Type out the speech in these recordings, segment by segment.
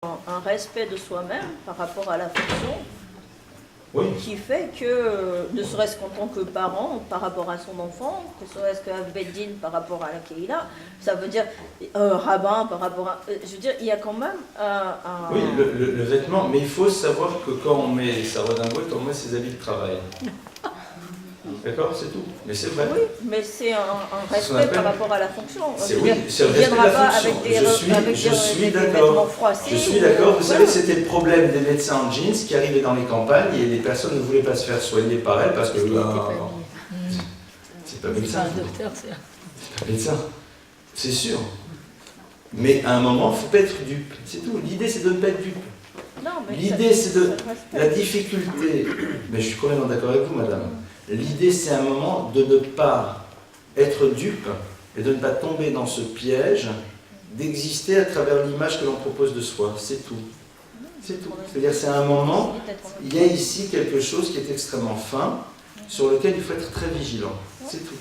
un respect de soi-même par rapport à la fonction, oui, qui fait que, ne serait-ce qu'en tant que parent, par rapport à son enfant, ne serait-ce qu'à Beddin par rapport à la Keïla, ça veut dire rabbin par rapport à... je veux dire, il y a quand même un... oui, le vêtement, mais il faut savoir que quand on met sa redingote, on met ses habits de travail. D'accord, c'est tout. Mais c'est vrai. Oui, mais c'est un respect par rapport à la fonction. Oui, c'est le respect de la fonction. Je suis d'accord. Je suis d'accord. Vous savez, c'était le problème des médecins en jeans qui arrivaient dans les campagnes et les personnes ne voulaient pas se faire soigner par elles parce que c'est pas médecin. C'est pas médecin. C'est sûr. Mais à un moment, il ne faut pas être dupe. C'est tout. L'idée, c'est de ne pas être dupe. L'idée, c'est de... La difficulté... Mais je suis complètement d'accord avec vous, madame. L'idée, c'est à un moment de ne pas être dupe et de ne pas tomber dans ce piège d'exister à travers l'image que l'on propose de soi. C'est tout. C'est tout. C'est-à-dire, c'est à un moment, il y a ici quelque chose qui est extrêmement fin, sur lequel il faut être très vigilant. C'est tout.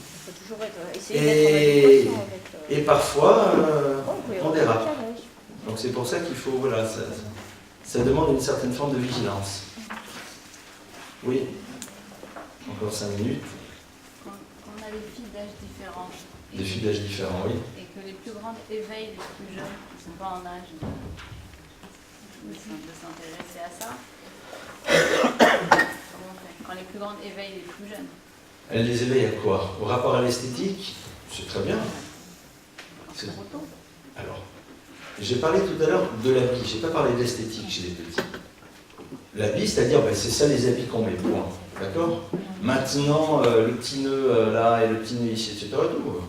Et parfois, on dérape. Donc c'est pour ça qu'il faut, voilà, ça demande une certaine forme de vigilance. Oui. Encore 5 minutes. Quand on a des filles d'âge différents. Des filles d'âge différents, oui. Et que les plus grandes éveillent les plus jeunes qui ne sont pas en âge de s'intéresser à ça. Comment on fait quand les plus grandes éveillent les plus jeunes? Elles les éveillent à quoi? Au rapport à l'esthétique? C'est très bien. C'est trop tôt. Alors, j'ai parlé tout à l'heure de l'habit, je n'ai pas parlé de l'esthétique chez les petits. L'habit, c'est-à-dire, ben, c'est ça les habits qu'on met, point. D'accord? Maintenant, le petit nœud là et le petit nœud ici, etc. Tout,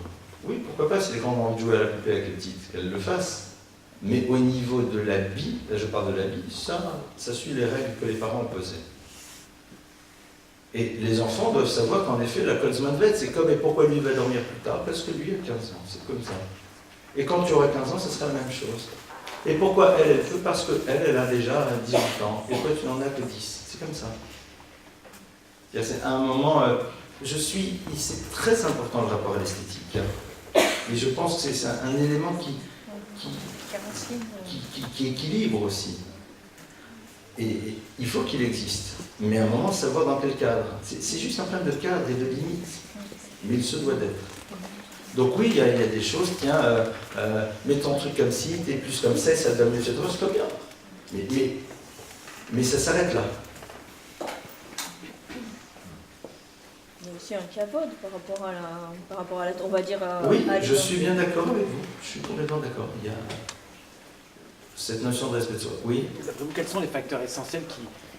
oui, pourquoi pas, si les grands ont envie de jouer à la poupée avec les petites, qu'elles le fassent. Mais au niveau de l'habit, là je parle de l'habit, ça suit les règles que les parents ont posées. Et les enfants doivent savoir qu'en effet, la Kolzmann-Vett, c'est comme, et pourquoi lui va dormir plus tard? Parce que lui a 15 ans, c'est comme ça. Et quand tu auras 15 ans, ce sera la même chose. Et pourquoi elle peut? Parce qu'elle a déjà 18 ans, et toi tu n'en as que 10. C'est comme ça. C'est à un moment, c'est très important le rapport à l'esthétique. Et je pense que c'est un élément qui équilibre aussi. Et il faut qu'il existe. Mais à un moment, savoir dans quel cadre. C'est juste un problème de cadre et de limite. Mais il se doit d'être. Donc oui, il y a des choses, tiens, mets ton truc comme ci, t'es plus comme ça, ça donne mieux, c'est pas bien. Mais ça s'arrête là. Il y a aussi un cavode par rapport à la, on va dire... oui, je suis bien d'accord avec vous. Je suis complètement d'accord. Il y a cette notion de respect de soi. Oui. Quels sont les facteurs essentiels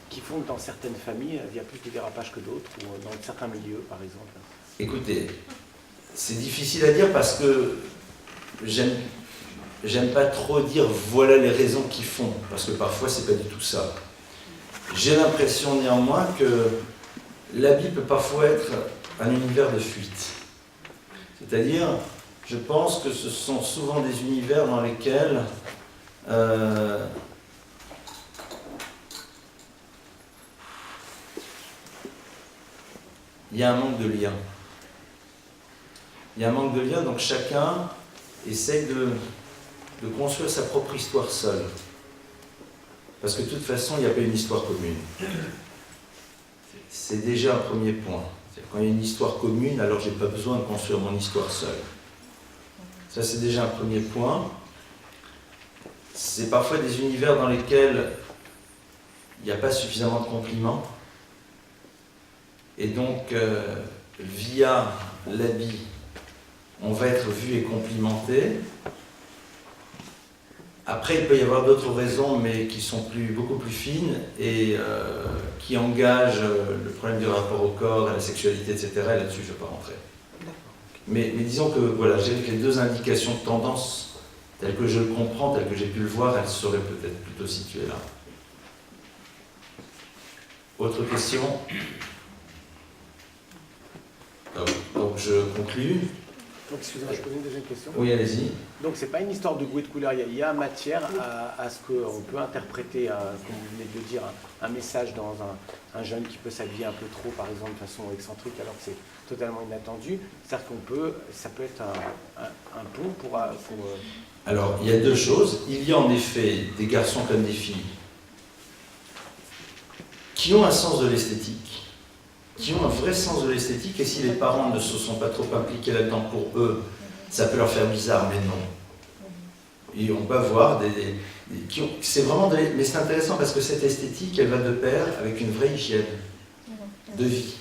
qui font que dans certaines familles, il y a plus de dérapage que d'autres, ou dans certains milieux, par exemple? Écoutez, c'est difficile à dire parce que j'aime pas trop dire voilà les raisons qui font, parce que parfois c'est pas du tout ça. J'ai l'impression néanmoins que l'habit peut parfois être un univers de fuite. C'est-à-dire, je pense que ce sont souvent des univers dans lesquels il y a un manque de lien. Il y a un manque de lien, donc chacun essaye de construire sa propre histoire seul. Parce que de toute façon, il n'y a pas une histoire commune. C'est déjà un premier point. Quand il y a une histoire commune, alors je n'ai pas besoin de construire mon histoire seule. Ça, c'est déjà un premier point. C'est parfois des univers dans lesquels il n'y a pas suffisamment de compliments. Et donc, via l'habit, on va être vu et complimenté. Après, il peut y avoir d'autres raisons, mais qui sont beaucoup plus fines et qui engagent le problème du rapport au corps, à la sexualité, etc. Et là-dessus, je ne vais pas rentrer. Mais disons que voilà, j'ai les deux indications de tendance, telles que je le comprends, telles que j'ai pu le voir, elles seraient peut-être plutôt situées là. Autre question? Donc je conclus. Donc, excusez-moi, je pose une deuxième question. Oui, allez-y. Donc, c'est pas une histoire de goût et de couleur. Il y a matière à ce qu'on peut interpréter, comme vous venez de le dire, un message dans un jeune qui peut s'habiller un peu trop, par exemple, de façon excentrique, alors que c'est totalement inattendu. C'est-à-dire ça peut être un pont pour Alors, il y a deux choses. Il y a en effet des garçons comme des filles qui ont un sens de l'esthétique, qui ont un vrai sens de l'esthétique, et si les parents ne se sont pas trop impliqués là-dedans pour eux, ça peut leur faire bizarre, mais non. Et on peut avoir c'est vraiment mais c'est intéressant parce que cette esthétique, elle va de pair avec une vraie hygiène de vie,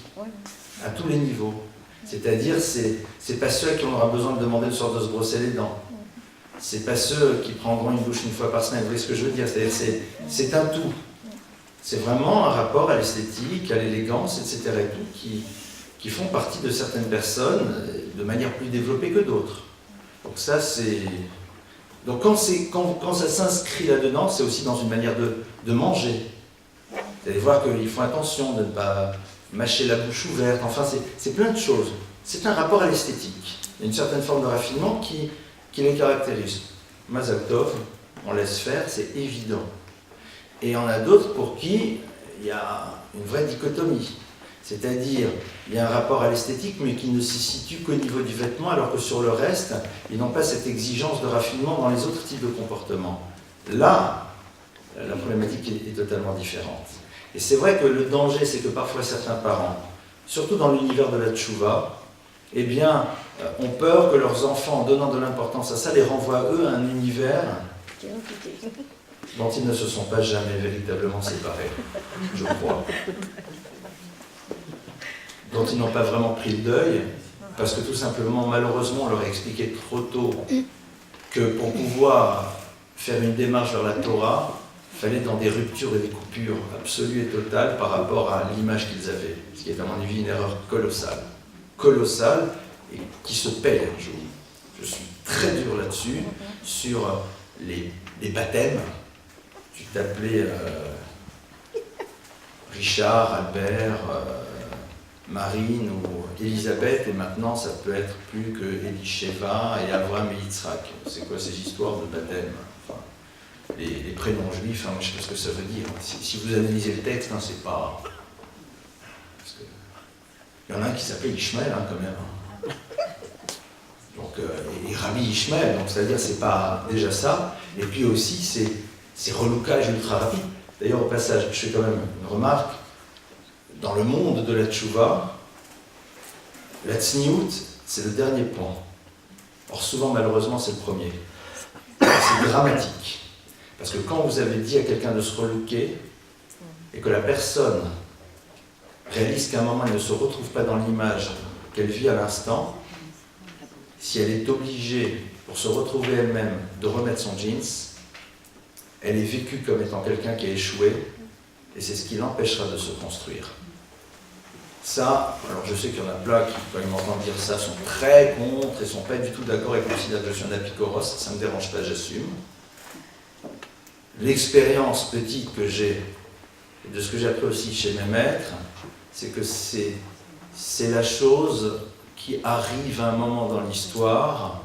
à tous les niveaux. C'est-à-dire, c'est pas ceux qui auront besoin de demander une sorte de se brosser les dents. C'est pas ceux qui prendront une douche une fois par semaine. Vous voyez ce que je veux dire? C'est-à-dire, c'est un tout. C'est vraiment un rapport à l'esthétique, à l'élégance, etc. et tout, qui font partie de certaines personnes de manière plus développée que d'autres. Donc ça, c'est... Donc quand ça s'inscrit là-dedans, c'est aussi dans une manière de manger. Vous allez voir qu'ils font attention de ne pas mâcher la bouche ouverte, enfin, c'est plein de choses. C'est un rapport à l'esthétique. Il y a une certaine forme de raffinement qui les caractérise. Mazal Tov, on laisse faire, c'est évident. Et il y en a d'autres pour qui il y a une vraie dichotomie. C'est-à-dire, il y a un rapport à l'esthétique, mais qui ne se situe qu'au niveau du vêtement, alors que sur le reste, ils n'ont pas cette exigence de raffinement dans les autres types de comportements. Là, la problématique est totalement différente. Et c'est vrai que le danger, c'est que parfois certains parents, surtout dans l'univers de la tchouva, eh bien, ont peur que leurs enfants, en donnant de l'importance à ça, les renvoient eux à un univers dont ils ne se sont pas jamais véritablement séparés, je crois. Dont ils n'ont pas vraiment pris le deuil, parce que tout simplement, malheureusement, on leur a expliqué trop tôt que pour pouvoir faire une démarche vers la Torah, il fallait dans des ruptures et des coupures absolues et totales par rapport à l'image qu'ils avaient, ce qui est à mon avis une erreur colossale. Colossale, et qui se paye un jour. Je suis très dur là-dessus, sur les baptêmes. Tu t'appelais Richard, Albert, Marine ou Elisabeth, et maintenant ça peut être plus que Elisheva et Avram et Yitzhak. C'est quoi ces histoires de baptême? Enfin, les prénoms juifs, hein, je ne sais pas ce que ça veut dire. Si vous analysez le texte, hein, c'est pas... Parce que... Il y en a un qui s'appelle Ishmael, hein, quand même. Hein. Donc, et Rabbi Ishmael, donc c'est-à-dire c'est pas déjà ça. Et puis aussi, c'est relookage ultra rapide. D'ailleurs, au passage, je fais quand même une remarque. Dans le monde de la tchouva, la tsniout, c'est le dernier point. Or, souvent, malheureusement, c'est le premier. C'est dramatique. Parce que quand vous avez dit à quelqu'un de se relooker, et que la personne réalise qu'à un moment, elle ne se retrouve pas dans l'image qu'elle vit à l'instant, si elle est obligée, pour se retrouver elle-même, de remettre son jeans, elle est vécue comme étant quelqu'un qui a échoué, et c'est ce qui l'empêchera de se construire. Ça, alors je sais qu'il y en a plein qui, quand ils m'entendent dire ça, sont très contre et ne sont pas du tout d'accord et considèrent que je suis un apikoros, ça ne me dérange pas, j'assume. L'expérience petite que j'ai, et de ce que j'ai appris aussi chez mes maîtres, c'est que c'est la chose qui arrive à un moment dans l'histoire,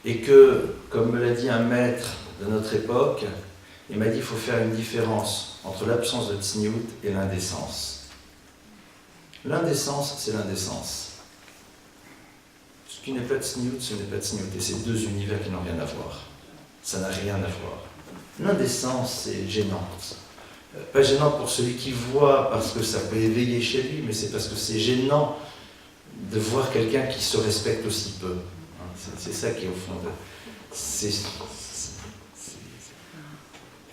et que, comme me l'a dit un maître de notre époque, il m'a dit qu'il faut faire une différence entre l'absence de tsniout et l'indécence. L'indécence, c'est l'indécence. Ce qui n'est pas de tsniout, ce n'est pas de tsniout. Et c'est deux univers qui n'ont rien à voir. Ça n'a rien à voir. L'indécence, c'est gênante. Pas gênante pour celui qui voit, parce que ça peut éveiller chez lui, mais c'est parce que c'est gênant de voir quelqu'un qui se respecte aussi peu. C'est ça qui est au fond de...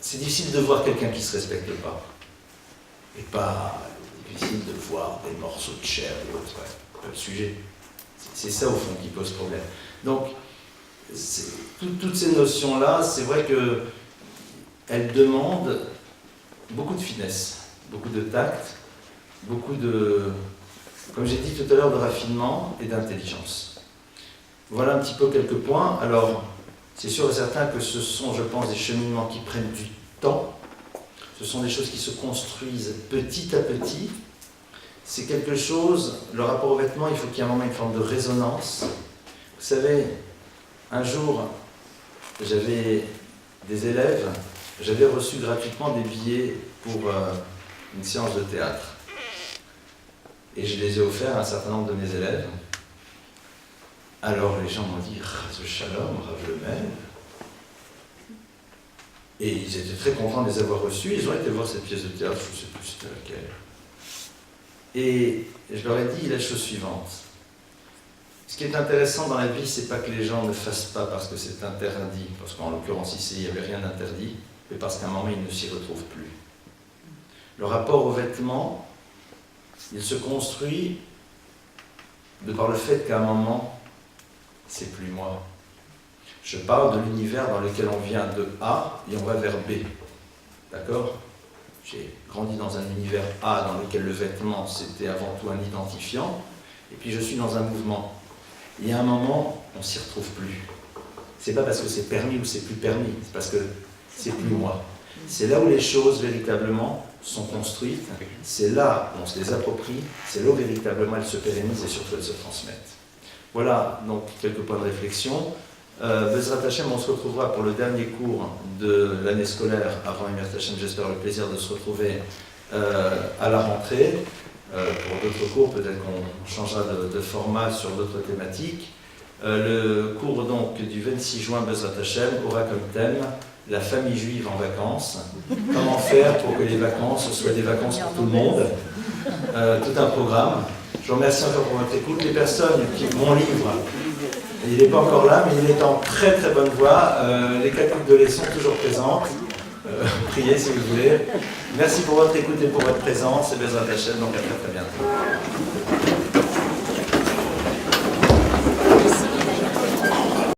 C'est difficile de voir quelqu'un qui ne se respecte pas. Et pas difficile de voir des morceaux de chair et autres. Ouais, pas le sujet. C'est ça, au fond, qui pose problème. Donc, toutes ces notions-là, c'est vrai qu'elles demandent beaucoup de finesse, beaucoup de tact, beaucoup de, comme j'ai dit tout à l'heure, de raffinement et d'intelligence. Voilà un petit peu quelques points. Alors, c'est sûr et certain que ce sont, je pense, des cheminements qui prennent du temps. Ce sont des choses qui se construisent petit à petit. C'est quelque chose, le rapport au vêtement, il faut qu'il y ait un moment une forme de résonance. savez, un jour, j'avais des élèves, j'avais reçu gratuitement des billets pour une séance de théâtre. Et je les ai offerts à un certain nombre de mes élèves. Alors les gens m'ont dit, Ras Shalom, Rav Lemel. Et ils étaient très contents de les avoir reçus. Ils ont été voir cette pièce de théâtre, je ne sais plus c'était laquelle. Et je leur ai dit la chose suivante. Ce qui est intéressant dans la vie, c'est pas que les gens ne fassent pas parce que c'est interdit, parce qu'en l'occurrence ici, il n'y avait rien d'interdit, mais parce qu'à un moment, ils ne s'y retrouvent plus. Le rapport aux vêtements, il se construit de par le fait qu'à un moment, c'est plus moi. Je parle de l'univers dans lequel on vient de A et on va vers B. D'accord ? J'ai grandi dans un univers A dans lequel le vêtement, c'était avant tout un identifiant, et puis je suis dans un mouvement. Il y a un moment, on ne s'y retrouve plus. C'est pas parce que c'est permis ou c'est plus permis, c'est parce que c'est plus moi. C'est là où les choses véritablement sont construites, c'est là où on se les approprie, c'est là où véritablement elles se pérennisent et surtout elles se transmettent. Voilà donc quelques points de réflexion. Bezrat Hashem, on se retrouvera pour le dernier cours de l'année scolaire avant Emer Hashem. J'espère le plaisir de se retrouver à la rentrée. Pour d'autres cours, peut-être qu'on changera de format sur d'autres thématiques. Le cours donc du 26 juin Bezrat Hashem aura comme thème la famille juive en vacances. Comment faire pour que les vacances soient des vacances pour tout le monde. Tout un programme. Je vous remercie encore pour votre écoute. Les personnes qui mon livre, il n'est pas encore là, mais il est en très très bonne voie. Les 4 coupes de lait sont toujours présentes. Priez si vous voulez. Merci pour votre écoute et pour votre présence. Et Bezrat Hashem, donc à très très bientôt.